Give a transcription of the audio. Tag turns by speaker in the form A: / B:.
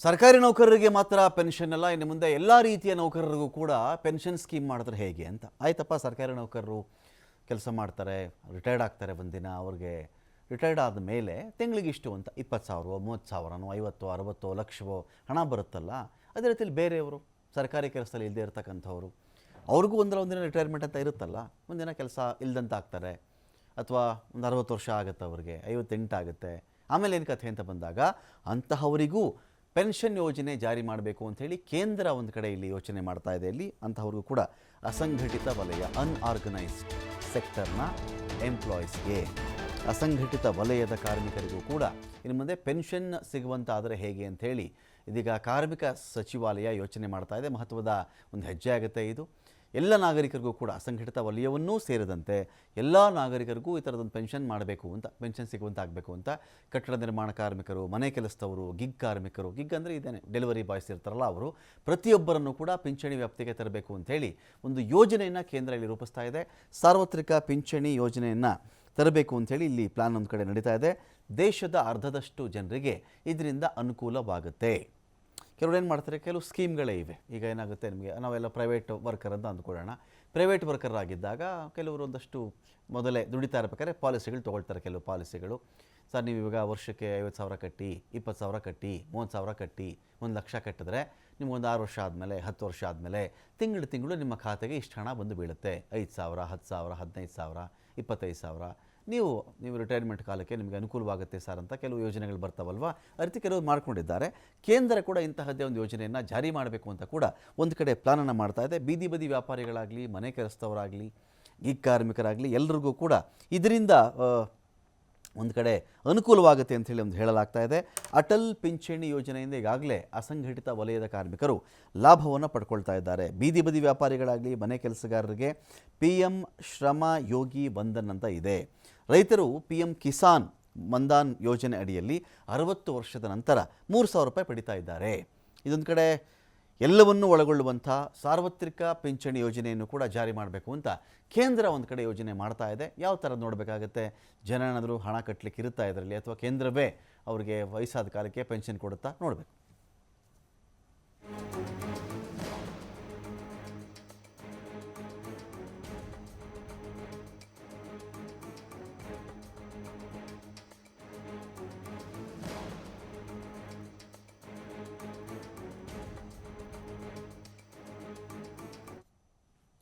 A: ಸರ್ಕಾರಿ ನೌಕರರಿಗೆ ಮಾತ್ರ ಪೆನ್ಷನ್ ಅಲ್ಲ, ಇನ್ನು ಮುಂದೆ ಎಲ್ಲ ರೀತಿಯ ನೌಕರರಿಗೂ ಕೂಡ ಪೆನ್ಷನ್ ಸ್ಕೀಮ್ ಮಾಡಿದ್ರೆ ಹೇಗೆ ಅಂತ. ಆಯ್ತಪ್ಪ, ಸರ್ಕಾರಿ ನೌಕರರು ಕೆಲಸ ಮಾಡ್ತಾರೆ, ರಿಟೈರ್ಡ್ ಆಗ್ತಾರೆ, ಒಂದಿನ ಅವ್ರಿಗೆ ರಿಟೈರ್ಡ್ ಆದ ಮೇಲೆ ತಿಂಗಳಿಗೆ ಇಷ್ಟು ಅಂತ 20,000 30,000 50 60 ಲಕ್ಷವೋ ಹಣ ಬರುತ್ತಲ್ಲ. ಅದೇ ರೀತಿಯಲ್ಲಿ ಬೇರೆಯವರು ಸರ್ಕಾರಿ ಕೆಲಸದಲ್ಲಿ ಇಲ್ಲದೆ ಇರ್ತಕ್ಕಂಥವ್ರು, ಅವ್ರಿಗೂ ಒಂದಿನ ರಿಟೈರ್ಮೆಂಟ್ ಅಂತ ಇರುತ್ತಲ್ಲ, ಒಂದಿನ ಕೆಲಸ ಇಲ್ದಂತ ಆಗ್ತಾರೆ, ಅಥವಾ ಒಂದು 60 ವರ್ಷ ಆಗುತ್ತೆ, ಅವ್ರಿಗೆ 58 ಆಗುತ್ತೆ, ಆಮೇಲೆ ಏನು ಕಥೆ ಅಂತ ಬಂದಾಗ ಅಂತಹವರಿಗೂ ಪೆನ್ಷನ್ ಯೋಜನೆ ಜಾರಿ ಮಾಡಬೇಕು ಅಂಥೇಳಿ ಕೇಂದ್ರ ಒಂದು ಕಡೆ ಇಲ್ಲಿ ಯೋಚನೆ ಮಾಡ್ತಾ ಇದೆ. ಇಲ್ಲಿ ಅಂತಹವ್ರಿಗೂ ಕೂಡ ಅಸಂಘಟಿತ ವಲಯ, ಅನ್ಆರ್ಗನೈಸ್ಡ್ ಸೆಕ್ಟರ್ನ ಎಂಪ್ಲಾಯೀಸ್ಗೆ, ಅಸಂಘಟಿತ ವಲಯದ ಕಾರ್ಮಿಕರಿಗೂ ಕೂಡ ಇನ್ನು ಮುಂದೆ ಪೆನ್ಷನ್ ಸಿಗುವಂತಾದರೆ ಹೇಗೆ ಅಂಥೇಳಿ ಇದೀಗ ಕಾರ್ಮಿಕ ಸಚಿವಾಲಯ ಯೋಚನೆ ಮಾಡ್ತಾ ಇದೆ. ಮಹತ್ವದ ಒಂದು ಹೆಜ್ಜೆ ಆಗುತ್ತೆ ಇದು. ಎಲ್ಲ ನಾಗರಿಕರಿಗೂ ಕೂಡ ಅಸಂಘಟಿತ ವಲಯವನ್ನೂ ಸೇರಿದಂತೆ ಎಲ್ಲ ನಾಗರಿಕರಿಗೂ ಈ ಥರದೊಂದು ಪೆನ್ಷನ್ ಮಾಡಬೇಕು ಅಂತ, ಪೆನ್ಷನ್ ಸಿಗುವಂತಾಗಬೇಕು ಅಂತ ಕಟ್ಟಡ ನಿರ್ಮಾಣ ಕಾರ್ಮಿಕರು, ಮನೆ ಕೆಲಸದವರು, ಗಿಗ್ ಕಾರ್ಮಿಕರು, ಗಿಗ್ ಅಂದರೆ ಇದೇನೆ ಡೆಲಿವರಿ ಬಾಯ್ಸ್ ಇರ್ತಾರಲ್ಲ ಅವರು, ಪ್ರತಿಯೊಬ್ಬರನ್ನು ಕೂಡ ಪಿಂಚಣಿ ವ್ಯಾಪ್ತಿಗೆ ತರಬೇಕು ಅಂಥೇಳಿ ಒಂದು ಯೋಜನೆಯನ್ನು ಕೇಂದ್ರ ಇಲ್ಲಿ ರೂಪಿಸ್ತಾ ಇದೆ. ಸಾರ್ವತ್ರಿಕ ಪಿಂಚಣಿ ಯೋಜನೆಯನ್ನು ತರಬೇಕು ಅಂಥೇಳಿ ಇಲ್ಲಿ ಪ್ಲಾನ್ ಒಂದು ಕಡೆ ನಡೀತಾ ಇದೆ. ದೇಶದ ಅರ್ಧದಷ್ಟು ಜನರಿಗೆ ಇದರಿಂದ ಅನುಕೂಲವಾಗುತ್ತೆ. ಕೆಲವರು ಏನು ಮಾಡ್ತಾರೆ, ಕೆಲವು ಸ್ಕೀಮ್ಗಳೇ ಇವೆ. ಈಗ ಏನಾಗುತ್ತೆ, ನಿಮಗೆ ನಾವೆಲ್ಲ ಪ್ರೈವೇಟ್ ವರ್ಕರ್ ಅಂತ ಅಂದ್ಕೊಳ್ಳೋಣ. ಪ್ರೈವೇಟ್ ವರ್ಕರ್ ಆಗಿದ್ದಾಗ ಕೆಲವರು ಒಂದಷ್ಟು ಮೊದಲೇ ದುಡಿತಾ ಇರಬೇಕಾದ್ರೆ ಪಾಲಿಸಿಗಳು ತೊಗೊಳ್ತಾರೆ. ಕೆಲವು ಪಾಲಿಸಿಗಳು, ಸರ್ ನೀವು ಇವಾಗ ವರ್ಷಕ್ಕೆ 50,000 ಕಟ್ಟಿ, 20,000 ಕಟ್ಟಿ, 30,000 ಕಟ್ಟಿ, 1,00,000 ಕಟ್ಟಿದ್ರೆ ನಿಮಗೊಂದು 6 ವರ್ಷ ಆದಮೇಲೆ 10 ವರ್ಷ ಆದಮೇಲೆ ತಿಂಗಳು ನಿಮ್ಮ ಖಾತೆಗೆ ಇಷ್ಟು ಹಣ ಬಂದು ಬೀಳುತ್ತೆ. 5,000 10,000 15,000 25,000 ನೀವು ರಿಟೈರ್ಮೆಂಟ್ ಕಾಲಕ್ಕೆ ನಿಮಗೆ ಅನುಕೂಲವಾಗುತ್ತೆ ಸರ್ ಅಂತ ಕೆಲವು ಯೋಜನೆಗಳು ಬರ್ತಾವಲ್ವ. ಆ ರೀತಿ ಕೆಲವರು ಮಾಡ್ಕೊಂಡಿದ್ದಾರೆ. ಕೇಂದ್ರ ಕೂಡ ಇಂತಹದ್ದೇ ಒಂದು ಯೋಜನೆಯನ್ನು ಜಾರಿ ಮಾಡಬೇಕು ಅಂತ ಕೂಡ ಒಂದು ಕಡೆ ಪ್ಲಾನನ್ನು ಮಾಡ್ತಾ ಇದೆ. ಬೀದಿ ಬದಿ ವ್ಯಾಪಾರಿಗಳಾಗಲಿ, ಮನೆ ಕೆಲಸದವರಾಗಲಿ, ಗಿಗ್ ಕಾರ್ಮಿಕರಾಗಲಿ ಎಲ್ಲರಿಗೂ ಕೂಡ ಇದರಿಂದ ಒಂದು ಕಡೆ ಅನುಕೂಲವಾಗುತ್ತೆ ಅಂಥೇಳಿ ಒಂದು ಹೇಳಲಾಗ್ತಾ ಇದೆ. ಅಟಲ್ ಪಿಂಚಣಿ ಯೋಜನೆಯಿಂದ ಈಗಾಗಲೇ ಅಸಂಘಟಿತ ವಲಯದ ಕಾರ್ಮಿಕರು ಲಾಭವನ್ನು ಪಡ್ಕೊಳ್ತಾ ಇದ್ದಾರೆ. ಬೀದಿ ಬದಿ ವ್ಯಾಪಾರಿಗಳಾಗಲಿ, ಮನೆ ಕೆಲಸಗಾರರಿಗೆ PM ಶ್ರಮ ಯೋಗಿ ವಂದನ್ ಅಂತ ಇದೆ. ರೈತರು PM ಕಿಸಾನ್ ಮನ್ಧನ್ ಯೋಜನೆ ಅಡಿಯಲ್ಲಿ 60 ವರ್ಷದ ನಂತರ 3,000 ರೂಪಾಯಿ ಪಡಿತಾ ಇದ್ದಾರೆ. ಇದೊಂದು ಕಡೆ ಎಲ್ಲವನ್ನೂ ಒಳಗೊಳ್ಳುವಂಥ ಸಾರ್ವತ್ರಿಕ ಪಿಂಚಣಿ ಯೋಜನೆಯನ್ನು ಕೂಡ ಜಾರಿ ಮಾಡಬೇಕು ಅಂತ ಕೇಂದ್ರ ಒಂದು ಕಡೆ ಯೋಜನೆ ಮಾಡ್ತಾ ಇದೆ. ಯಾವ ಥರ ನೋಡಬೇಕಾಗತ್ತೆ, ಜನ ಏನಾದರೂ ಹಣ ಕಟ್ಟಲಿಕ್ಕೆ ಇರುತ್ತಾ ಇದರಲ್ಲಿ, ಅಥವಾ ಕೇಂದ್ರವೇ ಅವರಿಗೆ ವಯಸ್ಸಾದ ಕಾಲಕ್ಕೆ ಪೆನ್ಷನ್ ಕೊಡುತ್ತಾ ನೋಡಬೇಕು.